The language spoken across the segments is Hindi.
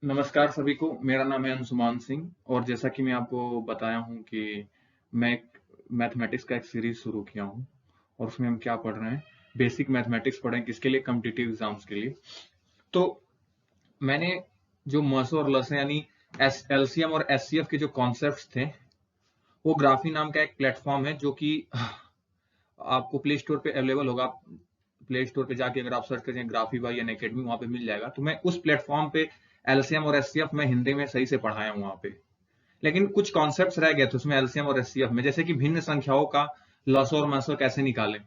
नमस्कार सभी को, मेरा नाम है अंशुमान सिंह और जैसा कि मैं आपको बताया हूँ कि मैं एक मैथमेटिक्स का एक सीरीज शुरू किया हूँ और उसमें हम क्या पढ़ रहे हैं, बेसिक मैथमेटिक्स पढ़ रहे हैं, किसके लिए? कॉम्पिटिटिव एग्जाम्स के लिए। तो मैंने जो मस और लस यानी एलसीएम और एचसीएफ के जो कॉन्सेप्ट्स थे, वो ग्राफी नाम का एक प्लेटफॉर्म है जो कि आपको प्ले स्टोर पे अवेलेबल होगा। प्ले स्टोर पे जाके अगर आप सर्च करें ग्राफी बाई एन अकेडमी, वहां पे मिल जाएगा। तो मैं उस प्लेटफॉर्म पे एलसीएम और एचसीएफ में हिंदी में सही से पढ़ाया हूँ वहां पे। लेकिन कुछ कॉन्सेप्ट्स रह गए थे उसमें एलसीएम और एचसीएफ में, जैसे कि भिन्न संख्याओं का लस और मस कैसे निकालें।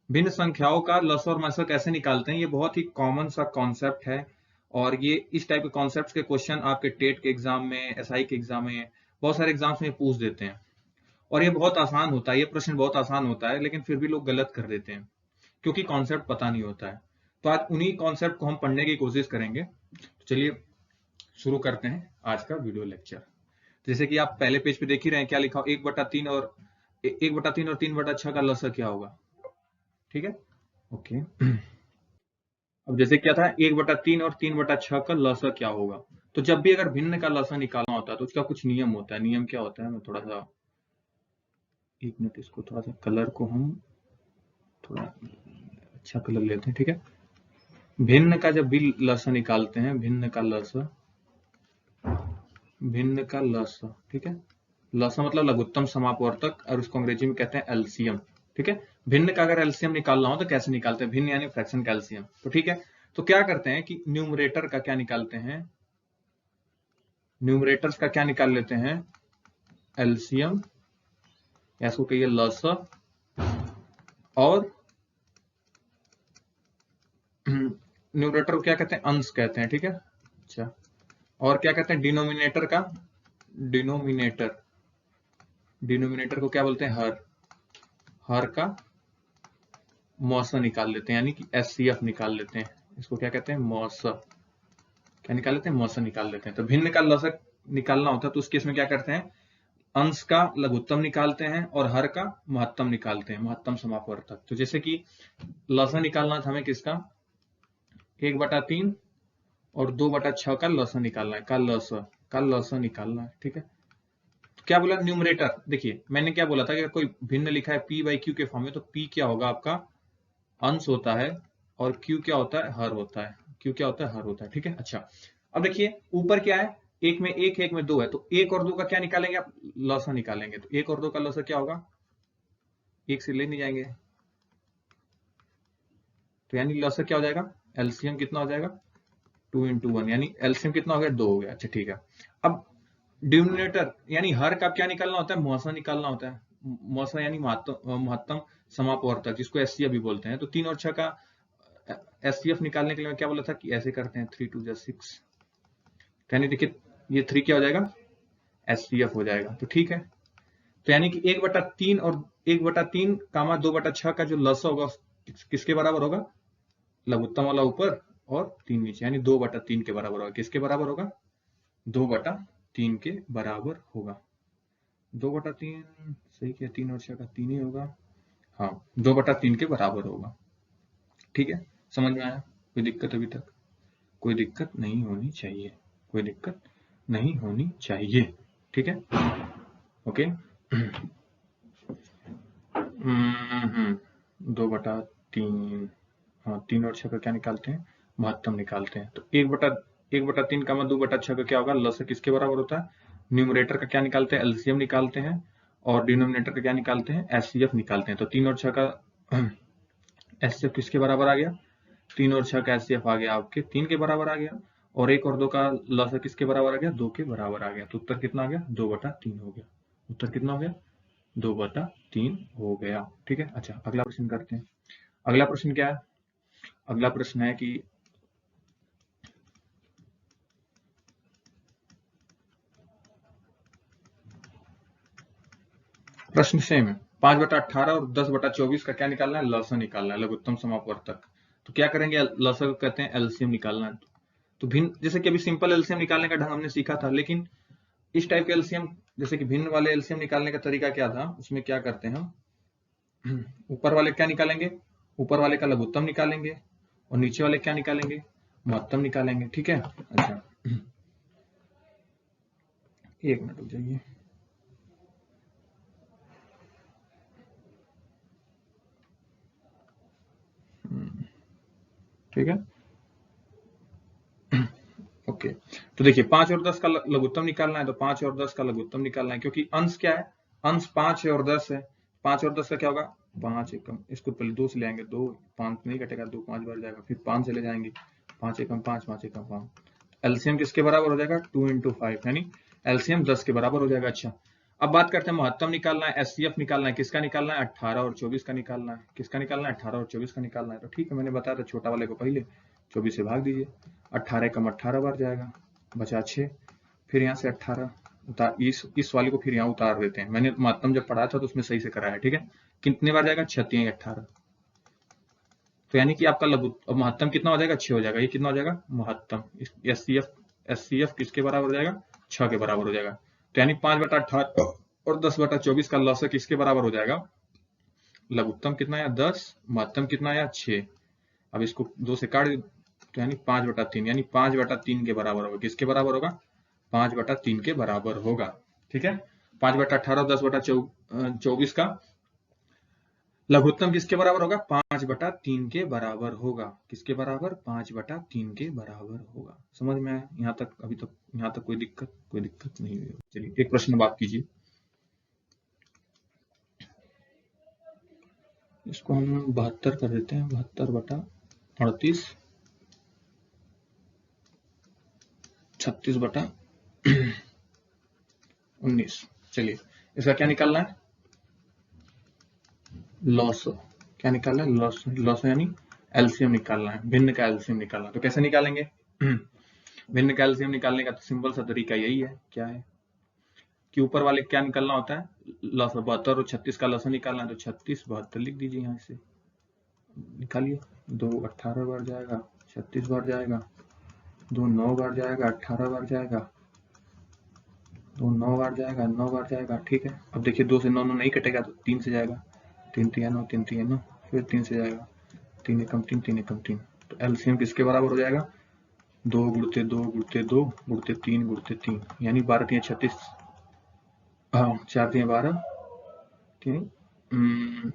भिन्न संख्याओं का लस और मस कैसे निकालते हैं, ये बहुत ही कॉमन सा कॉन्सेप्ट है। और ये इस टाइप के कॉन्सेप्ट्स के क्वेश्चन आपके टेट के एग्जाम में, एसआई के एग्जाम में, बहुत सारे एग्जाम्स में पूछ देते हैं। और ये बहुत आसान होता है, ये प्रश्न बहुत आसान होता है, लेकिन फिर भी लोग गलत कर देते हैं क्योंकि कॉन्सेप्ट पता नहीं होता है। तो आज उन्हीं कॉन्सेप्ट को हम पढ़ने की कोशिश करेंगे। तो चलिए शुरू करते हैं आज का वीडियो लेक्चर। जैसे कि आप पहले पेज पे देख ही रहे हैं क्या लिखा हो, 1/3 और 1/3 और 3/6 का लसा क्या होगा। ठीक है, ओके। अब जैसे क्या था, 1/3 और 3/6 का लसा क्या होगा। तो जब भी अगर भिन्न का लसा निकालना होता है तो उसका कुछ नियम होता है। नियम क्या होता है, मैं थोड़ा सा, एक मिनट, इसको थोड़ा सा कलर को हम थोड़ा अच्छा कलर लेते हैं। ठीक है, भिन्न का जब भी लसा निकालते हैं, भिन्न का लसा, भिन्न का लसा, ठीक है। लसा मतलब लघुत्तम समापवर्तक, और उसको अंग्रेजी में कहते हैं एलसीएम। ठीक है, भिन्न का अगर एलसीएम निकालना हो तो कैसे निकालते हैं? भिन्न यानी फ्रैक्शन का एलसीएम। तो ठीक है, तो क्या करते हैं कि न्यूमरेटर का क्या निकालते हैं, न्यूमरेटर्स का क्या निकाल लेते हैं, एलसीएम, या इसको कहिए लसा, और न्यूमरेटर को क्या कहते हैं, अंश कहते हैं। ठीक है, अच्छा, और क्या कहते हैं डिनोमिनेटर का, डिनोमिनेटर, डिनोमिनेटर को क्या बोलते हैं, हर, हर का मौसा निकाल लेते हैं, यानी कि एचसीएफ निकाल लेते हैं। इसको क्या कहते हैं, मौसा, क्या निकाल लेते हैं, मौसा निकाल लेते हैं। तो भिन्न का लसक निकालना होता है तो उस केस में क्या करते हैं, अंश का लघुत्तम निकालते हैं और हर का महत्तम निकालते हैं, महत्तम समापवर्तक। तो जैसे कि लसा निकालना था हमें किसका, 1/3 और 2/6 का लसा निकालना है, का लसा निकालना है। ठीक है, तो क्या बोला न्यूमरेटर, देखिए मैंने क्या बोला था कि कोई भिन्न लिखा है p/q के फॉर्म में, तो p क्या होगा आपका, अंश होता है, और q क्या होता है, हर होता है। q क्या होता है, हर होता है। ठीक है, अच्छा, अब देखिए ऊपर क्या है, एक में एक है, एक में दो है, तो एक और दो का क्या निकालेंगे आप, लसा निकालेंगे। तो एक और दो का लसा क्या होगा, एक से ले नहीं जाएंगे, तो यानी लसा क्या हो जाएगा, एलसीएम कितना हो जाएगा, 2 × 1, यानी एलसीएम कितना हो गया, 2 हो गया। अच्छा ठीक है, अब डिनोमिनेटर यानी हर का क्या निकालना होता है, मौसा निकालना होता है। मौसा यानी महत्तम समापवर्तक, जिसको एचसीएफ भी बोलते हैं। तो 3 और 6 का एचसीएफ निकालने के लिए मैं क्या बोला था कि ऐसे करते हैं, 3 × 2 = 6, यानी देखिए ये 3 क्या हो जाएगा, एचसीएफ हो जाएगा। तो ठीक है, तो यानी कि 1/3 और 1/3 कामा 2/6 का जो लसा होगा किसके बराबर होगा, लघुत्तम वाला ऊपर और 3 नीचे, यानी 2/3 के बराबर होगा। किसके बराबर होगा, 2/3 के बराबर होगा। 2/3 सही किया, 3 और 6 का 3 ही होगा, हाँ 2/3 के बराबर होगा। ठीक है, समझ में आया, कोई दिक्कत अभी तक? कोई दिक्कत नहीं होनी चाहिए, कोई दिक्कत नहीं होनी चाहिए। ठीक है, ओके। 2/3, हाँ 3 और 6 का क्या निकालते हैं, महत्तम निकालते हैं। तो 1/3 का 2/6 का क्या होगा, लसा किसके बराबर होता है, न्यूमरेटर का क्या निकालते हैं, एलसीएम निकालते हैं, और डिनोमिनेटर का क्या निकालते हैं, एचसीएफ निकालते हैं। तो 3 और 6 का एचसीएफ किसके बराबर आ गया, 3 और 6 का एचसीएफ आ गया आपके 3 के बराबर आ गया, और 1 और 2 का लसा किसके बराबर आ गया, 2 के बराबर आ गया। तो उत्तर कितना आ गया, 2/3 हो गया। उत्तर कितना हो गया, 2/3 हो गया। ठीक है, अच्छा अगला प्रश्न करते हैं। अगला प्रश्न क्या है, अगला प्रश्न है कि प्रश्न सेम है, 5/18 और 10/24 का क्या निकालना है, लसा निकालना है, लघुत्तम समापवर्तक। तो क्या करेंगे, लसा को कहते हैं एलसीएम निकालना है। तो भिन्न, जैसे कि अभी सिंपल एलसीएम निकालने का ढंग हमने सीखा था, लेकिन इस टाइप के एलसीएम, जैसे कि भिन्न वाले एलसीएम निकालने का तरीका क्या था, उसमें क्या करते हैं हम, ऊपर वाले क्या निकालेंगे, ऊपर वाले का लघुत्तम निकालेंगे, और नीचे वाले क्या निकालेंगे, महत्तम निकालेंगे, ठीक है। अच्छा, एक मिनट रुक जाइए। ठीक है, ओके। तो देखिए 5 और 10 का लघुत्तम निकालना है, तो 5 और 10 का लघुत्तम निकालना है, क्योंकि अंश क्या है, अंश 5 है और 10 है। 5 और 10 का क्या होगा, 5 एकम, इसको पहले 2 से ले आएंगे, 2 5 नहीं कटेगा, 2 5 बार जाएगा, फिर 5 से ले जाएंगे, 5 एकम 5, 5 एकम 5। एलसीएम किसके बराबर हो जाएगा, 2 × 5, यानी एलसीएम 10 के बराबर हो जाएगा। अच्छा, अब बात करते हैं महत्तम निकालना है, एचसीएफ निकालना है, किसका निकालना है, 18 और 24 का निकालना है। किसका निकालना है, 18 और 24 का निकालना है। तो ठीक है, मैंने बताया था छोटा वाले को पहले 24 से भाग दीजिए, 18 एकम 18 बार जाएगा, बचा 6, फिर यहाँ से 18 उतार, इस वाले को फिर यहाँ उतार देते हैं। मैंने महत्तम जब पढ़ाया था तो उसमें सही से कराया है, ठीक है। कितने बार जाएगा, 36 18, तो यानी कि आपका लघु महत्तम कितना हो जाएगा, 6 हो जाएगा। ये कितना हो जाएगा, महत्तम एचसीएफ किसके बराबर हो जाएगा, 6 के बराबर हो जाएगा। तो यानी 5/18 और 10/24 का लॉस किसके बराबर हो जाएगा, लघुत्तम कितना है 10, महत्तम कितना है 6। अब इसको 2 से काट, तो यानी 5/3, यानी 5/3 के बराबर होगा। किसके बराबर होगा, 5/3 के बराबर होगा, ठीक है। 5/18 और 10/24 का लघुत्तम किसके बराबर होगा, 5/3 के बराबर होगा। किसके बराबर, 5/3 के बराबर होगा। समझ में आया यहाँ तक, अभी तक यहाँ तक कोई दिक्कत नहीं हुई। चलिए एक प्रश्न अब आप कीजिए, इसको हम 72 कर देते हैं, 72/38, 36/19। चलिए इसका क्या निकालना है, लॉस। क्या निकालना है, लॉस यानी एलसीएम निकालना है, भिन्न का एलसीएम निकालना है। तो कैसे निकालेंगे, भिन्न का एलसीएम निकालने का तो सिंपल सा तरीका यही है, क्या है कि ऊपर वाले क्या निकालना होता है, लॉस। 72 और 36 का लॉस निकालना है, तो 36 72 लिख दीजिए, यहाँ से निकालिए। 2 18 बार जाएगा, 36 बार जाएगा, 2 9 बार जाएगा, 18 बार जाएगा, 2 9 बार जाएगा, 9 बार जाएगा, ठीक है। अब देखिए 2 से 9 9 नहीं कटेगा, तो 3 से जाएगा, 3 3 9, 3 3 9, फिर 3 से जाएगा, 3 एकम 3, 3 एकम 3। तो एलसीएम किसके बराबर हो जाएगा, 2 गुणते 2 गुणते 2 गुणते 3 गुणते 3, यानी 12 3 36, हाँ 4 3 12,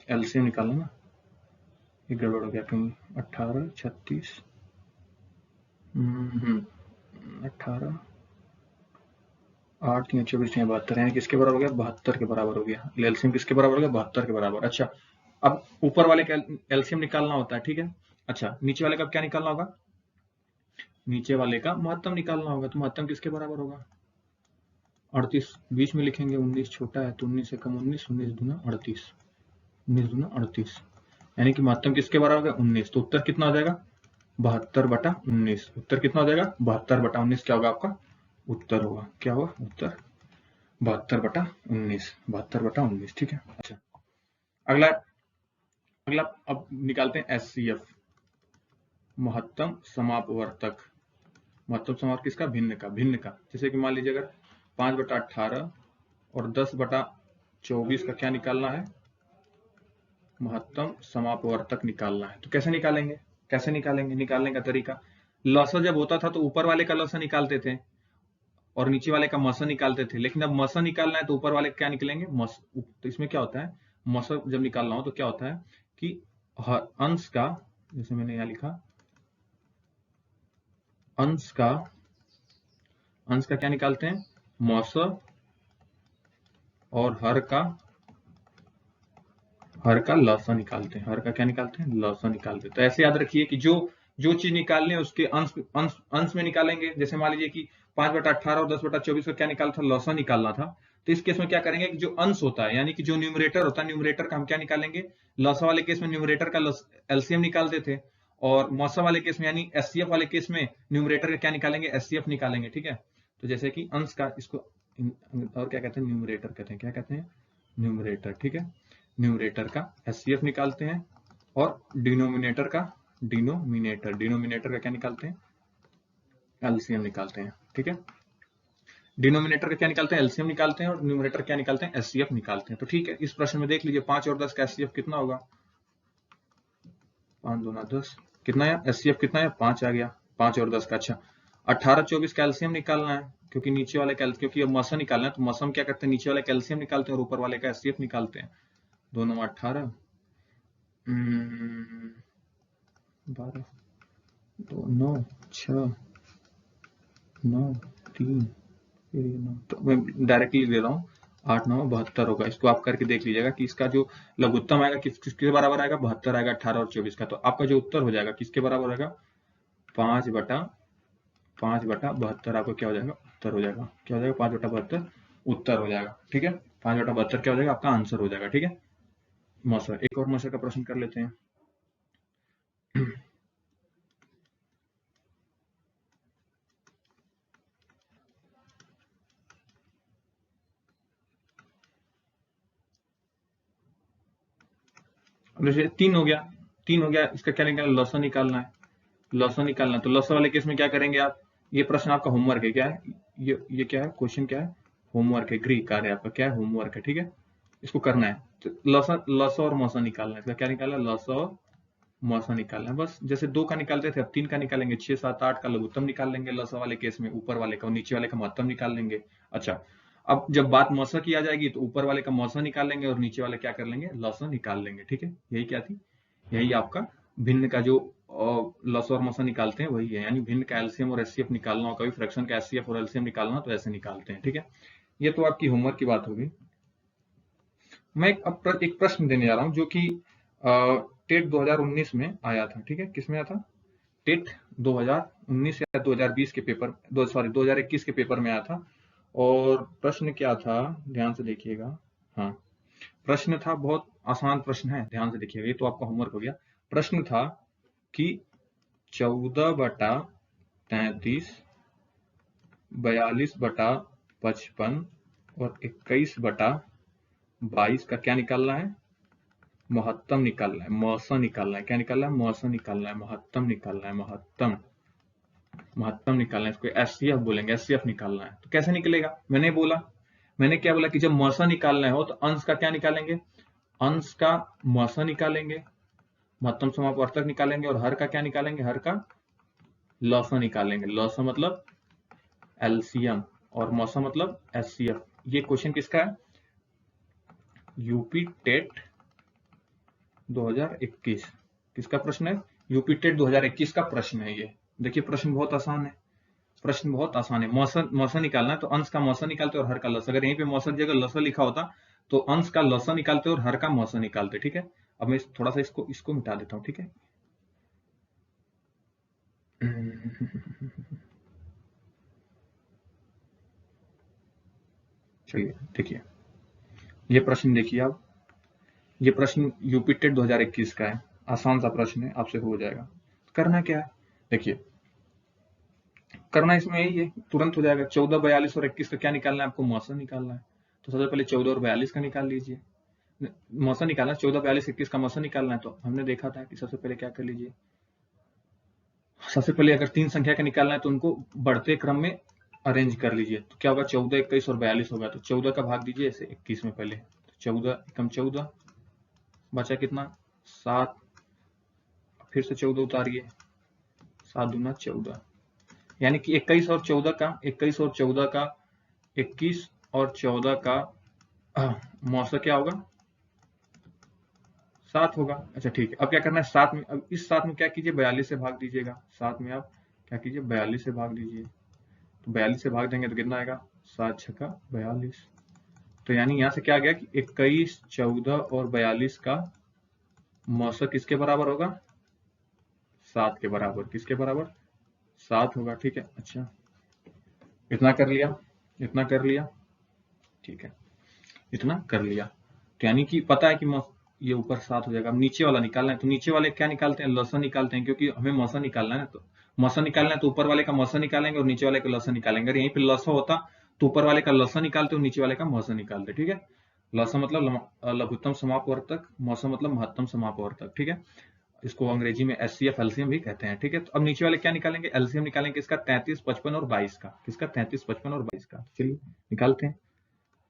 एलसीएम निकालना ना, ये गड़बड़ हो गया कहीं, 18 36, 18 8 3 24 3 72, यानी किसके बराबर हो गया, 72 के बराबर हो गया। एलसीएम किसके बराबर हो गया, 72 के बराबर। अच्छा, अब ऊपर वाले का एलसीएम निकालना होता है, ठीक है। अच्छा, नीचे वाले का क्या निकालना होगा, नीचे वाले का महत्तम निकालना होगा। तो महत्तम किसके बराबर होगा, 38 बीच में लिखेंगे, 19 छोटा है, तो 19 से कम 19, 19 दूना 38, 19 दूना 38, यानी कि महत्तम किसके बराबर होगा, 19। तो उत्तर कितना हो जाएगा, 72/19। उत्तर कितना हो जाएगा, 72/19 क्या होगा आपका उत्तर होगा, क्या होगा उत्तर, 72/19, 72/19, ठीक है। अच्छा, अगला अगला अब निकालते हैं एचसीएफ, महत्तम समापवर्तक। महत्तम समापवर्तक किसका, भिन्न का। जैसे कि मान लीजिए अगर 5/18 और 10/24 का क्या निकालना है, महत्तम समापवर्तक निकालना है। तो कैसे निकालेंगे, निकालने का तरीका, लॉसा जब होता था तो ऊपर वाले का लॉसा निकालते थे और नीचे वाले का मसा निकालते थे, लेकिन अब मसा निकालना है तो ऊपर वाले क्या निकलेंगे, मस। तो इसमें क्या होता है, मसा जब निकालना हो तो क्या होता है कि अंश का, जैसे मैंने यहां लिखा, अंश का क्या निकालते हैं, मौसा, और हर का लौसा निकालते हैं। हर का क्या निकालते हैं, लौसा निकालते हैं। तो ऐसे याद रखिए कि जो चीज निकालने उसके अंश में निकालेंगे। जैसे मान लीजिए कि 5/18 और 10/24 का क्या निकालना था, लौसा निकालना था, तो इस केस में क्या करेंगे कि जो अंश होता है, यानी कि जो न्यूमरेटर होता है, न्यूमरेटर का हम क्या निकालेंगे, लौसा वाले केस में न्यूमरेटर का एलसीएम निकालते थे, और मौसा वाले केस में यानी एचसीएफ वाले केस में न्यूमरेटर का क्या निकालेंगे, एचसीएफ निकालेंगे, ठीक है। तो जैसे कि अंश का, इसको और क्या कहते हैं, न्यूमरेटर कहते हैं, क्या कहते हैं, न्यूमरेटर, ठीक है। न्यूमरेटर का एचसीएफ निकालते हैं, और डिनोमिनेटर का डिनोमिनेटर का क्या निकालते हैं, एलसीएम निकालते हैं, ठीक है। डिनोमिनेटर का क्या निकालते हैं, एलसीएम निकालते हैं, और न्यूमरेटर क्या निकालते हैं, एचसीएफ निकालते हैं। तो ठीक है, इस प्रश्न में देख लीजिए 5 और 10 का एचसीएफ कितना होगा, 5 दूना 10, कितना है एचसीएफ, कितना है 5 आ गया, 5 और 10 का। अच्छा, 18 24 कैल्शियम निकालना है, क्योंकि नीचे वाले क्योंकि अब मौसम निकालना है, तो मौसम क्या करते हैं, नीचे वाले कैल्शियम निकालते हैं और ऊपर वाले का एससीएफ निकालते हैं। दोनों 18 12 2 9 6 9 3 फिर ये 9, तो मैं डायरेक्टली दे रहा हूँ, 8 9 72 होगा। इसको आप करके देख लीजिएगा कि इसका जो लघुत्तम आएगा किसके बराबर आएगा, 72 आएगा 18 और 24 का। तो आपका जो उत्तर हो जाएगा किसके बराबर आएगा, 5/72 आपको क्या हो जाएगा, उत्तर हो जाएगा। क्या हो जाएगा, 5/72 उत्तर हो जाएगा। ठीक है, 5/72 क्या हो जाएगा, आपका आंसर हो जाएगा। ठीक है मौसर, एक और मौसर का प्रश्न कर लेते हैं। जैसे 3 हो गया, 3 हो गया, इसका क्या निकालना, लॉसा निकालना है, लॉसा निकालना। तो लॉसा वाले केस में क्या करेंगे आप, ये प्रश्न आपका होमवर्क है। क्या है ये क्या है, क्वेश्चन क्या है, होमवर्क है, गृह कार्य आपका क्या है, होमवर्क है। ठीक है, इसको करना है। तो लॉसा लॉसा और मौसा निकालना है। इसका क्या निकालना है, लॉसा और मौसा निकालना है। बस जैसे 2 का निकालते थे, अब 3 का निकालेंगे। 6 7 8 का लघुत्तम निकाल लेंगे लॉसा वाले केस में, ऊपर वाले का और नीचे वाले का महत्तम निकाल लेंगे। अच्छा, अब जब बात मौसा की आ जाएगी तो ऊपर वाले का मौसा निकाल लेंगे और नीचे वाले क्या कर लेंगे, लॉसा निकाल लेंगे। ठीक है, यही क्या थी, यही आपका भिन्न का जो लॉसा और मौसा निकालते हैं वही है। यानी भिन्न का एलसीएम और एचसीएफ निकालना हो, कभी फ्रैक्शन का एचसीएफ और एलसीएम निकालना हो तो ऐसे निकालते हैं। ठीक है, ये तो आपकी होमवर्क की बात होगी। मैं एक प्रश्न देने जा रहा हूँ जो कि टेट 2019 में आया था। ठीक है, किसमें आया था, टेट 2019 या 2020 के पेपर, 2021 के पेपर में आया था। और प्रश्न क्या था, ध्यान से देखिएगा। हाँ, प्रश्न था, बहुत आसान प्रश्न है, ध्यान से देखिएगा, ये तो आपका होमवर्क हो गया। प्रश्न था कि 14/33, 42/55 और 21/22 का क्या निकालना है, महत्तम निकालना है, मौसा निकालना है। क्या निकालना है, मौसा निकालना है, महत्तम निकालना है, महत्तम महत्तम निकालना है। इसको एचसीएफ बोलेंगे, एचसीएफ निकालना है। तो कैसे निकलेगा, मैंने क्या बोला कि जब मौसा निकालना हो तो अंश का क्या निकालेंगे, अंश का मौसा निकालेंगे, महत्तम समापवर्तक निकालेंगे, और हर का क्या निकालेंगे, हर का लौसा निकालेंगे। लौसा मतलब एलसीएम और मौसा मतलब एचसीएफ। ये क्वेश्चन किसका है, यूपी टेट 2021, किसका प्रश्न है, यूपी टेट 2021 का प्रश्न है ये। देखिए प्रश्न बहुत आसान है, प्रश्न बहुत आसान है। मौसा मौसा निकालना है तो अंश का मौसा निकालते और हर का लसा। अगर यहीं पे मौसा की जगह लसा लिखा होता तो अंश का लसा निकालते और हर का मौसा निकालते। ठीक है, अब मैं थोड़ा सा इसको मिटा देता हूँ। ठीक है, चलिए देखिए, ये प्रश्न देखिए आप, ये प्रश्न यूपी टेट 2021 का है, आसान सा प्रश्न है, आपसे हो जाएगा। करना क्या है, देखिए करना इसमें यही है, तुरंत हो जाएगा। 14 42 और 21 का क्या निकालना है, आपको मौसा निकालना है। तो सबसे पहले 14 और 42 का निकाल लीजिए, मौसा निकालना है, 14 42 21 का मौसा निकालना है। तो हमने देखा था कि सबसे पहले क्या कर लीजिए, सबसे पहले अगर 3 संख्या का निकालना है तो उनको बढ़ते क्रम में अरेंज कर लीजिए। तो क्या होगा, 14 21 और 42 होगा। तो 14 का भाग दीजिए ऐसे 21 में पहले, 14 एकम 14, बचा कितना 7, फिर से 14 उतारिए, 7 दूना 14, यानी कि 21 और 14 का 21 और 14 का 21 और 14 का मौसा क्या होगा, 7 होगा। अच्छा ठीक है, अब क्या करना है, 7 में, अब इस 7 में क्या कीजिए, 42 से भाग दीजिएगा। 7 में आप क्या कीजिए, 42 से भाग दीजिए। तो 42 से भाग देंगे तो कितना आएगा, 7 छक्का 42। तो यानी यहां से क्या आ गया कि 21 14 और 42 का मौसा किसके बराबर होगा, 7 के बराबर। किसके बराबर, 7 होगा। ठीक है, अच्छा इतना कर लिया, इतना कर लिया, ठीक है, इतना कर लिया। तो यानी कि पता है कि ये ऊपर 7 हो जाएगा। अब नीचे वाला निकालना है, तो नीचे वाले क्या निकालते हैं, लसा निकालते हैं, क्योंकि हमें मौसा निकालना है। तो मौसा निकालना है तो ऊपर वाले का मौसा निकालेंगे और नीचे वाले का लसा निकालेंगे। अगर यहीं पे लसा होता तो ऊपर वाले का लसा निकालते और नीचे वाले का मौसा निकालते। ठीक है, लसा मतलब लघुत्तम समापवर्तक, मौसा मतलब महत्तम समापवर्तक। ठीक है, इसको अंग्रेजी में एचसीएफ एलसीएम भी कहते हैं। ठीक है, तो अब नीचे वाले क्या निकालेंगे, एलसीएम निकालेंगे किसका, 33 55 और 22 का। किसका, 33 55 और 22 का। चलिए निकालते हैं,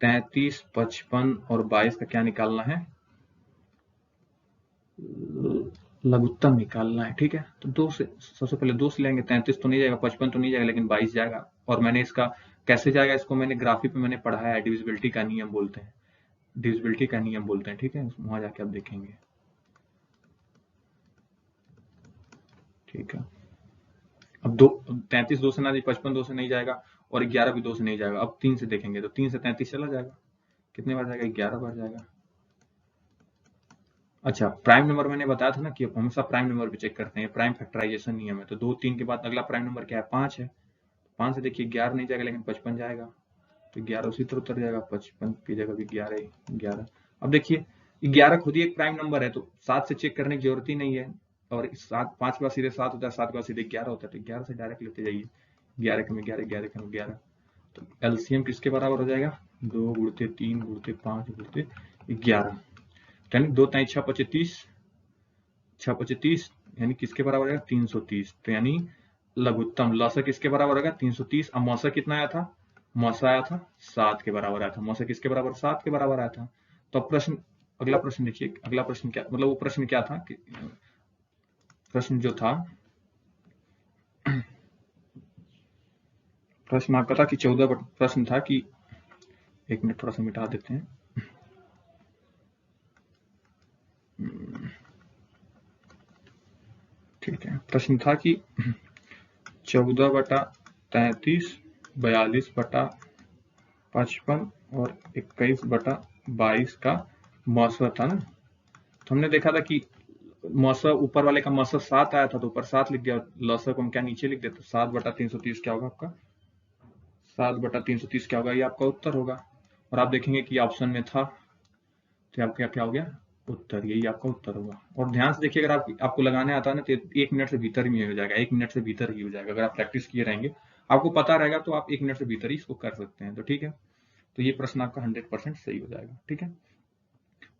33 55 और 22 का क्या निकालना है, लघुत्तम निकालना है, ठीक है। तो दो से सबसे पहले 2 से लेंगे, 33 तो नहीं जाएगा, 55 तो नहीं जाएगा, लेकिन 22 जाएगा। और मैंने इसका कैसे जाएगा, इसको मैंने ग्राफी पे मैंने पढ़ा है, डिविजिबिलिटी का नियम बोलते हैं, डिविजिबिलिटी का नियम बोलते हैं, ठीक है। वहां जाके आप देखेंगे, ठीक है। अब 33 2 से ना, 55 2 से नहीं जाएगा, और 11 भी 2 से नहीं जाएगा। अब 3 से देखेंगे, तो 3 से 33 चला जाएगा, कितने बार जाएगा, 11 बार जाएगा। अच्छा, प्राइम नंबर मैंने बताया था ना कि हमेशा प्राइम नंबर भी चेक करते हैं, प्राइम फैक्टराइजेशन नियम है। तो 2 3 के बाद अगला प्राइम नंबर क्या है, 5 है। 5 से देखिए 11 नहीं जाएगा, लेकिन 55 जाएगा, तो 11 उसी तरह उतर जाएगा, 55 की जगह भी 11 11। अब देखिए 11 खुद ही एक प्राइम नंबर है, तो 7 से चेक करने की जरूरत ही नहीं है। और 7 5 के बाद सीधे 7 होता है, 7 के बाद सीधे 11 होता है, तो 11 से डायरेक्ट लेते जाइए, 11 कम 11, 11 कम 11। तो एलसीएम किसके बराबर हो जाएगा, 2 गुणते 3 गुणते 5 गुणते 11, यानी 2 ताई 6 25 30, 6 25 30, यानी किसके बराबर है, 330। तो यानी लघुत्तम लसा किसके बराबर होगा, 330। अब मौसा कितना आया था, मौसा आया था 7 के बराबर आया था। मौसा किसके बराबर, 7 के बराबर आया था। तो प्रश्न, अगला प्रश्न देखिए, अगला प्रश्न क्या, मतलब वो प्रश्न क्या था कि प्रश्न जो था, प्रश्न आपका था कि 14 प्रश्न था कि, एक मिनट थोड़ा सा मिटा देते हैं। ठीक है, प्रश्न था कि 14/33, 42/55 और 21/22 का मौसा था ना। तो हमने देखा था कि मौसा, ऊपर वाले का मौसा 7 आया था, तो ऊपर 7 लिख दिया, लौसा को हम क्या नीचे लिख देते, 7/330 क्या होगा आपका, 7/330 क्या होगा, ये आपका उत्तर होगा। और आप देखेंगे कि ऑप्शन में था, तो आपका क्या हो गया, उत्तर, यही आपका उत्तर होगा। और ध्यान से देखिए, अगर आपको लगाने आता है ना, तो 1 मिनट से भीतर ही हो जाएगा, 1 मिनट से भीतर ही हो जाएगा। अगर आप प्रैक्टिस किए रहेंगे, आपको पता रहेगा, तो आप 1 मिनट से भीतर ही इसको कर सकते हैं। तो ठीक है, तो ये प्रश्न आपका 100% सही हो जाएगा, ठीक है।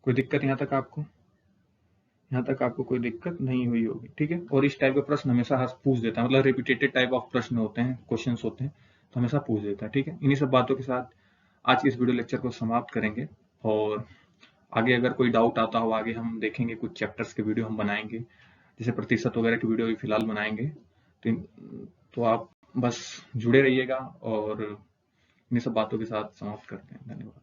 कोई दिक्कत यहाँ तक आपको, यहाँ तक आपको कोई दिक्कत नहीं हुई होगी, ठीक है। और इस टाइप के प्रश्न हमेशा हर पूछ देता है, मतलब रिपीटेटेड टाइप ऑफ प्रश्न होते हैं, क्वेश्चंस होते हैं, तो हमेशा पूछ देता है, ठीक है। इन्हीं सब बातों के साथ आज के इस वीडियो लेक्चर को समाप्त करेंगे। और आगे अगर कोई डाउट आता हो, आगे हम देखेंगे, कुछ चैप्टर्स के वीडियो हम बनाएंगे, जैसे प्रतिशत वगैरह की वीडियो भी फिलहाल बनाएंगे। तो आप बस जुड़े रहिएगा, और इन्हीं सब बातों के साथ समाप्त करते हैं। धन्यवाद।